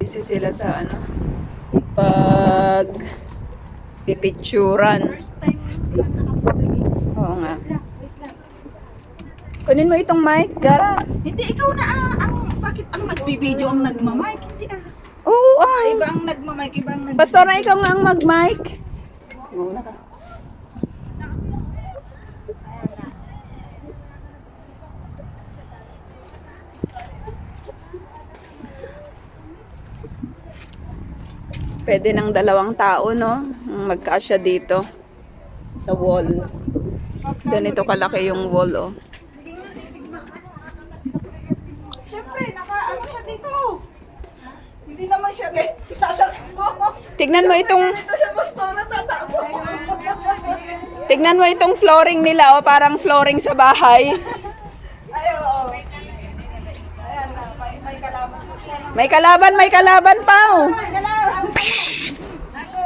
busy sila sa ano, pag pipicturan. First time sila nakapagpili. Oo nga. Kunin mo itong mic, Gara. Hindi, ikaw na bakit ang nagbibideo ang nagmamic? Hindi Oo, Iba ang nagmamic, iba ang Pastora, ikaw nga ang mag-mic. Pwede ng 2 tao, no? Magkasya dito. Sa wall. Ganito kalaki yung wall, oh. Siyempre, naka-ano siya dito. Hindi naman siya tatakbo. Tignan mo itong Dito siya pastora, tatakbo. Tignan mo itong flooring nila, oh, parang flooring sa bahay. Ay, oo. Ayan na, may kalaban po siya. May kalaban pa, oh. Ay, kalaban. Ako.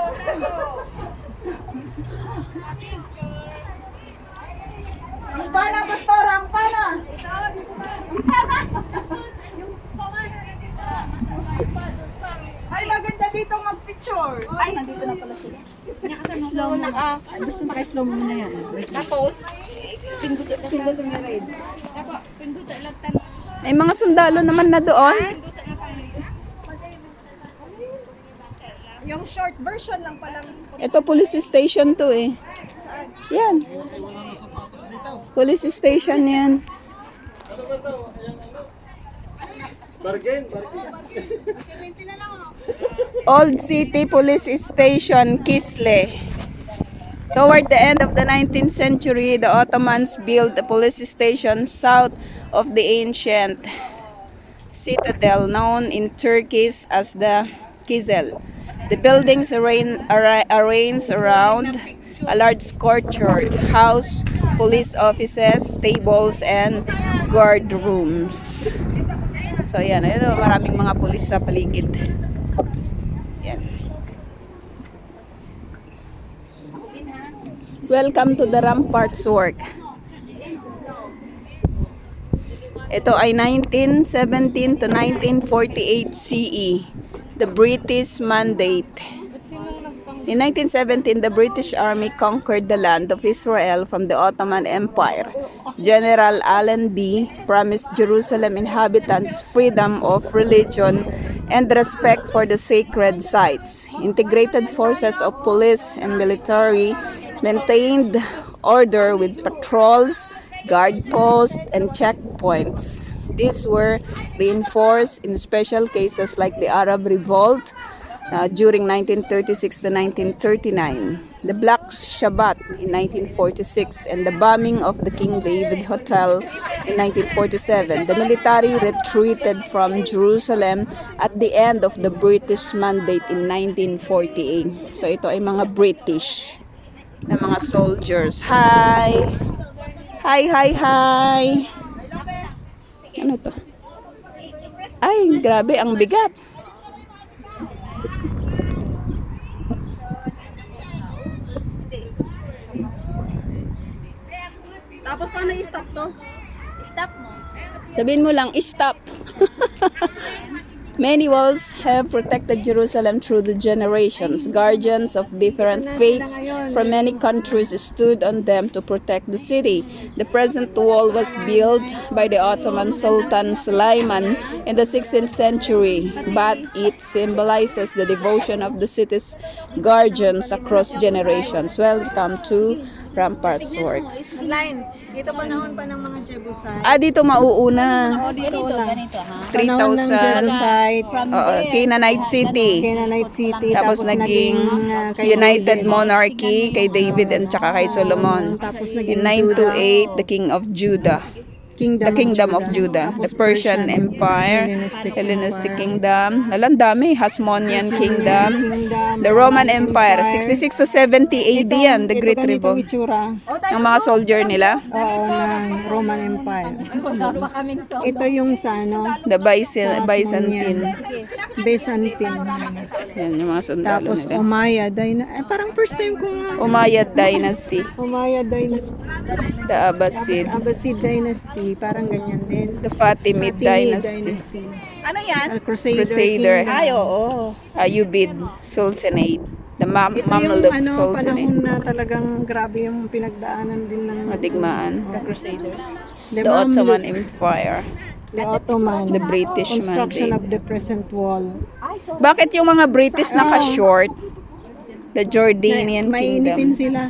Ang pana, pastora, ang pana. Ay, maganda dito mag-picture. Ay, nandito na pala sila. Slow na ka. Basta naka-slow mo na yan. Tapos, pindutan na red. Tapos, pindutan lang tan. May mga sundalo naman na doon. Yung short version lang pala. Ito police station to, eh. Yan. Police station yan. Old City Police Station, Kisle. Toward the end of the 19th century, the Ottomans built a police station south of the ancient citadel known in Turkish as the Kizel. The buildings arranged around a large courtyard house police offices, stables, and guard rooms. So yan, ayun, maraming mga pulis sa paligid. Yan. Welcome to the Ramparts work. Ito ay 1917 to 1948 CE, the British Mandate. In 1917, the British Army conquered the land of Israel from the Ottoman Empire. General Allenby promised Jerusalem inhabitants freedom of religion and respect for the sacred sites. Integrated forces of police and military maintained order with patrols, guard posts, and checkpoints. These were reinforced in special cases like the Arab Revolt during 1936 to 1939, the Black Shabbat in 1946, and the bombing of the King David Hotel in 1947. The military retreated from Jerusalem at the end of the British Mandate in 1948. So ito ay mga British na mga soldiers. Hi! Hi, hi, hi! Ano to? Ay, grabe, ang bigat. Tapos paano i-stop to? Stop mo. Sabihin mo lang, stop. Many walls have protected Jerusalem through the generations. Guardians of different faiths from many countries stood on them to protect the city. The present wall was built by the Ottoman Sultan Sulaiman in the 16th century, but it symbolizes the devotion of the city's guardians across generations. Welcome to Ramparts Works. Line. Dito panahon pa ng mga Jebusite. Dito mauuna. Dito ganito ha. 3,000. Jebusite. Oo, Canaanite City. Canaanite City. Tapos naging United Monarchy kay David and tsaka kay Solomon. Tapos In naging 928, the King of Judah. The Kingdom of Judah. The Persian Empire. Hellenistic Kingdom. Nalang dami. Hasmonean Kingdom. The Roman Empire. 66 to 70 AD yan. The Great Revolt. Ang mga soldier nila. Oo, ng Roman Empire. Ito yung sa ano, The Byzantine. Byzantine. Yan, yung mga sundalo Tapos nila. Umayyad parang first time ko nga. Umayyad Dynasty. Umayyad Dynasty. The Abbasid. Abbasid Dynasty, parang ganyan din. The Fatimid Fatimid Dynasty. Dynasty. Ano yan? Crusader. Ay, oo. Ayyubid Sultanate. The Ito yung Mamluk ano, Sultanate. panahon na talagang grabe yung pinagdaanan din ng Madigmaan. The Crusaders. The Ottoman Empire. The Ottoman. The British Construction Mandate. of the present wall. Bakit yung mga British naka-short? The Jordanian Mainitin Kingdom. sila.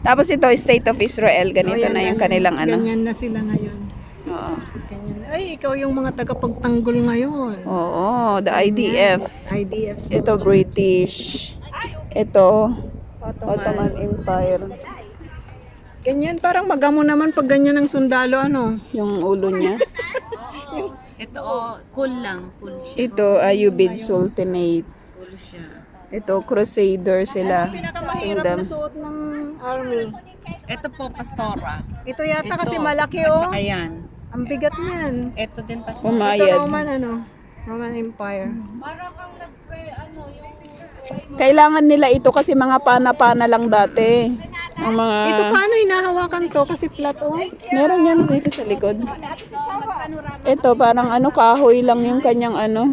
Tapos ito, State of Israel. Ganito O, yan, na yung ganyan. kanilang ano. Ganyan na sila ngayon. Oo. Ganyan. Ay, ikaw yung mga tagapagtanggol ngayon. Oo, the IDF. IDF. Ito, British. Ito, Ottoman Empire. Ganyan, parang magamo naman pag ganyan ang sundalo, ano? Yung ulo niya. Ito, cool lang. Cool siya. Ito, Ayyubid Sultanate. Cool siya. Ito, Crusader sila. Pinakamahirap Kingdom. na suot ng army. Ito po, Pastora. Ito yata kasi Ito. malaki, At oh. saka yan. Ang bigat niyan. Ito din, Pastora. Ito Umayad. Roman, ano? Roman Empire. Kailangan nila ito kasi mga pana-pana lang dati. Ang mga... Ito paano hinahawakan to? Kasi flat, oh. Meron yan dito sa likod. Ito, parang ano, kahoy lang yung kanyang ano.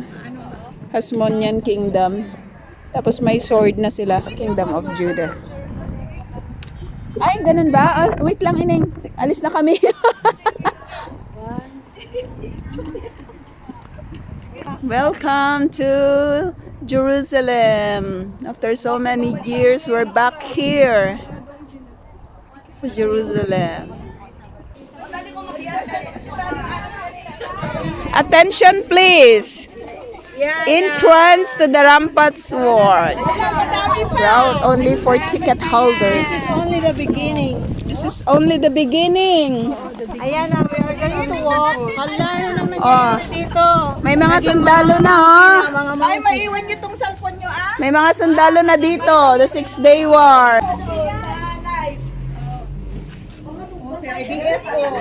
Hasmonean Kingdom. Tapos may sword na sila, Kingdom of Judah. Ay, ganun ba? Oh, wait lang, Ineng. Alis na kami. Welcome to Jerusalem. After so many years, we're back here. Sa Jerusalem. Attention please. Entrance to the Ramparts Ward. Route only for ticket holders. Only the beginning. This is only the beginning. Ayan na, we are going to walk. Hala, ano nang Oh, dito? may mga sundalo na oh. Ay, maiwan nyo tong cellphone nyo, ah. May mga sundalo na dito. The 6-day war. Si IDF, oh.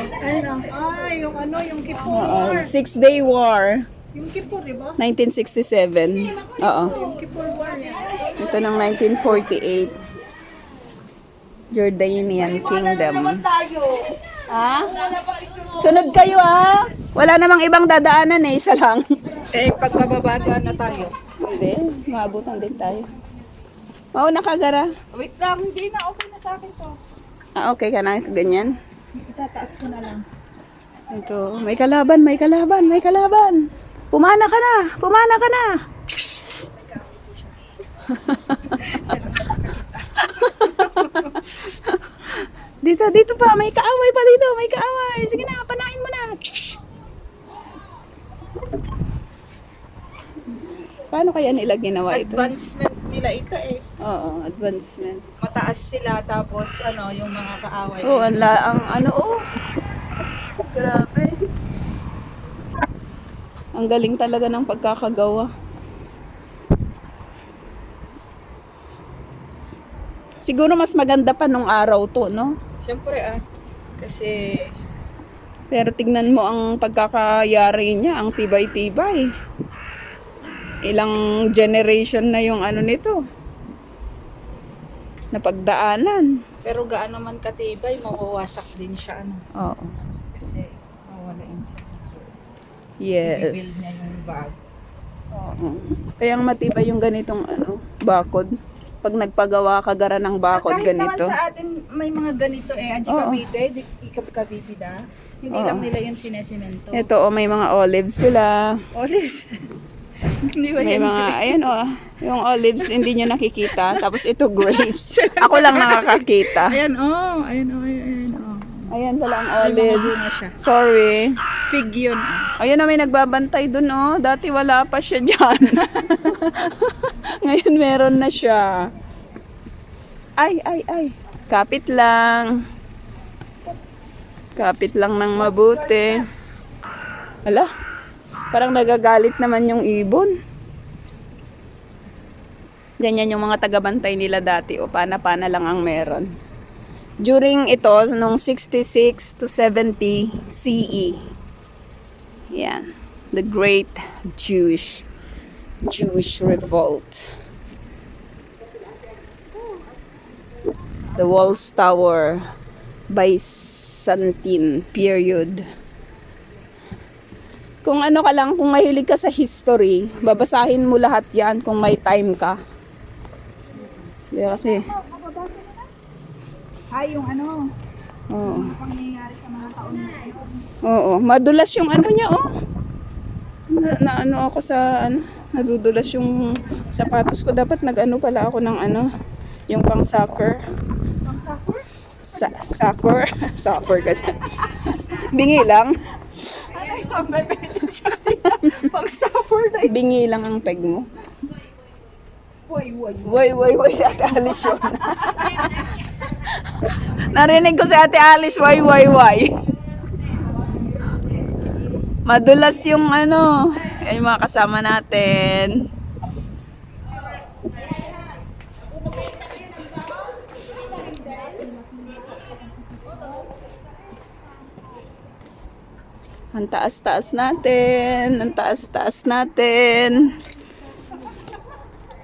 Ay, yung ano, yung Kipur. 6-day war. Yung Kipur, di ba? 1967. Oo. Kipur war. Ito ng 1948. Jordanian Kingdom. Tayo. Ha? Sunod kayo ha. Wala namang ibang dadaanan eh, isa lang. Eh, pagbababa na tayo. Hindi, maabutan din tayo. Mauna ka, Gara. Wait lang, hindi na. Okay na sa akin to. Ah, okay ka na, ganyan. Itataas ko na lang. Ito, may kalaban, may kalaban, may kalaban. Pumana ka na, pumana ka na. Dito pa, may kaaway pa dito, may kaaway. Sige na, panain mo na. Paano kaya nila ginawa ito? Advancement nila ito eh. Oo, advancement. Mataas sila tapos ano, yung mga kaaway. Oh, ang ano, oh. Grabe. Ang galing talaga ng pagkakagawa. Siguro mas maganda pa nung araw to, no? Siyempre kasi Pero tignan mo ang pagkakayari niya, ang tibay-tibay. Ilang generation na yung ano nito. Napagdaanan. pero gaano man katibay, mawawasak din siya ano. Oo. Kasi mawala yung i-build niya Yes. yung bag. Oo. Kaya ang matibay yung ganitong ano, bakod. Pag nagpagawa ka gara ng bakod Kahit ganito. naman sa atin may mga ganito eh. Anji Oo. Cavite, Cavite da. Hindi Oo. lang nila yung sinesemento. Ito, oh, may mga olives sila. Olives. Hindi ba May yan? mga, ayan oh, yung olives hindi nyo nakikita. Tapos ito grapes. Ako lang nakakakita. Ayan ayan oh. Ayan pala ang olives. na siya. Sorry. Fig yun. Ayan na may nagbabantay dun oh. Dati wala pa siya dyan. Ngayon meron na siya. Ay. Kapit lang. Kapit lang ng mabuti. Ala, parang nagagalit naman yung ibon. Ganyan yung mga tagabantay nila dati. O pana-pana lang ang meron. During ito, nung 66 to 70 CE. Yan. The Great Jewish Revolt. The Walls Tower, Byzantine period. Kung ano ka lang, kung mahilig ka sa history, babasahin mo lahat yan kung may time ka. Di kasi, Ay, yung ano, oo. pangyayari sa mga taon na ito. Oo, madulas yung ano niya, oh. Na ano ako sa, ano, nadudulas yung sapatos ko. Dapat nag-ano pala ako ng ano, yung pang soccer. Ang suffer? Soccer? Soccer ka dyan. Bingi lang. Ay, may benefit. Pag suffer na Bingi lang ang peg mo. Woy. Woy, si Ate Alice yun. Narinig ko si Ate Alice, woy. Madulas yung ano, yung mga kasama natin. Ang taas-taas natin. Ang taas-taas natin.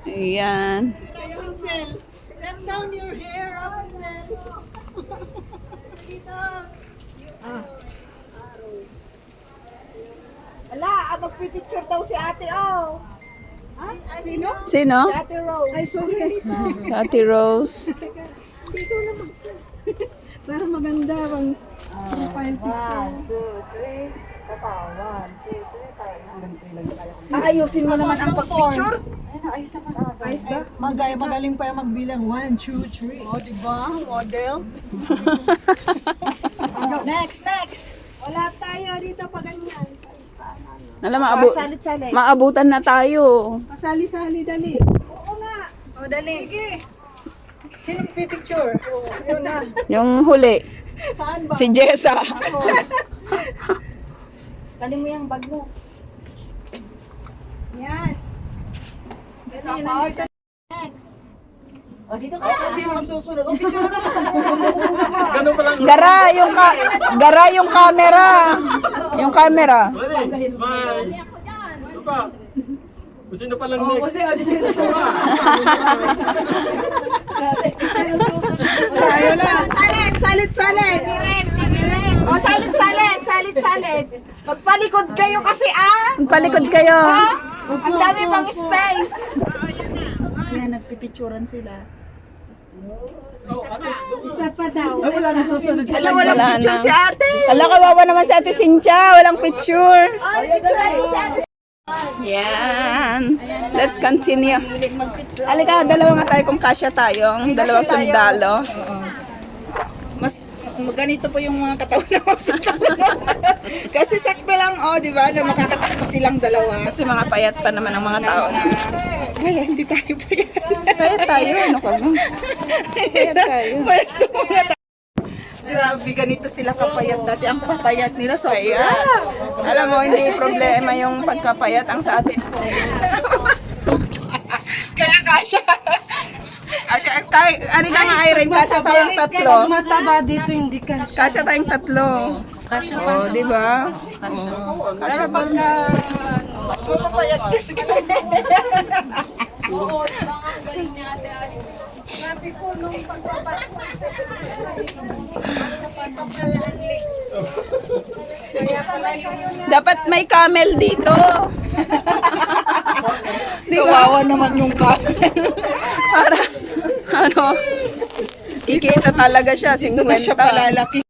Ayan. Hazel, let down your hair, Hazel. Ala, magpipicture daw si ate, oh. Ay, sino? Sino? Si Ate Rose. Ay, sorry. Ate Rose. Dito na para maganda bang profile picture. 1, 2, 3. Aayusin mo naman ang pag-picture. Ayos naman. Ayos ba? Magaling pa yung magbilang. 1, 2, 3. O, diba? Model. Next. Wala tayo dito pa ganyan. Alam, Salit-salit. maabutan na tayo. Pasali-sali, dali. Oo nga. O, dali. Sige. Sino pipicture? Yun na. Yung huli. Saan ba? Si Jessa. Dali mo yung bag mo. Yan. Dali, nandito. O, dito ka. Sino susunod? O, picture na. Gara yung camera. Yung camera. Ready? Smile. Ano pa? Kung sino pa lang next? Tayo na. Salit. O, salit. Magpalikod kayo kasi, Palikod kayo. Ang dami pang space. Yan, nagpipicturan sila. Isa pa daw. Ay, wala na susunod sila. Walang Wala picture na. si ate. Ala, kawawa naman si Ate Cynthia. Walang picture. Ay, picture si ate. Yan. Let's continue. Hilig mag-picture. Halika, dalawa nga tayo kung kasya tayong dalawang tayo. sundalo. Mas ganito po yung mga katawan ng mga sundalo. Kasi sakto lang, di ba, na makakatakbo silang dalawa. Kasi mga payat pa naman ang mga tao. Kaya hindi tayo pa yan. Payat tayo. Ano ka ba? Payat tayo. Pwede mga tao. Grabe, ganito sila kapayat dati. Ang papayat nila, sobra. Alam mo, hindi problema yung pagkapayat ang sa atin. Kaya kasya. Kasya, ano ka nga Irene? Kasya tayong tatlo. Mataba dito, hindi ka. Kasya tayong tatlo. Kasya pa. Oh, di ba? Oh, kasya pa. Papayat kasi kami. Dapat may camel dito. Kawawa naman yung camel. Para, ano, kikita talaga siya, 50. Siya palalaki.